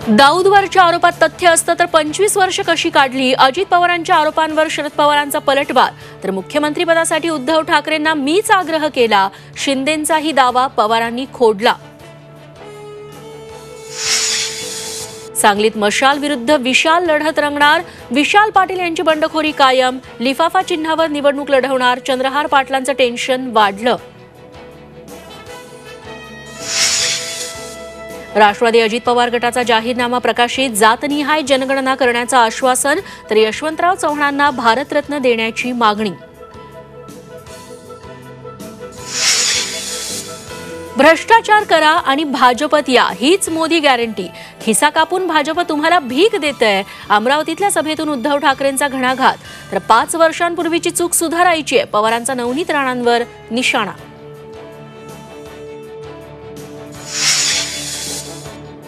दाऊदवरच्या आरोपात तथ्य असतं तर 25 वर्ष कशी काढली? अजित पवारांच्या आरोपांवर शरद पवारांचा पलटवार. तर मुख्यमंत्रीपदासाठी उद्धव ठाकरेंना मीच आग्रह केला, शिंदेंचाही दावा पवारांनी खोडला. सांगलीत मशाल विरुद्ध विशाल लढत रंगणार. विशाल पाटील यांची बंडखोरी कायम. लिफाफा चिन्हावर निवडणूक लढवणार. चंद्रहार पाटलांचं टेन्शन वाढलं. राष्ट्रवादी अजित पवार गटाचा जाहीरनामा प्रकाशित. जातनिहाय जनगणना करण्याचं आश्वासन. तर यशवंतराव चव्हाणांना भारतरत्न देण्याची मागणी. भ्रष्टाचार करा आणि भाजपत या, हीच मोदी गॅरंटी. खिसा कापून भाजप तुम्हाला भीक देतंय. अमरावतीतल्या सभेतून उद्धव ठाकरेंचा घणाघात. तर 5 वर्षांपूर्वीची चूक सुधारायची आहे. पवारांचा नवनीत राणांवर निशाणा.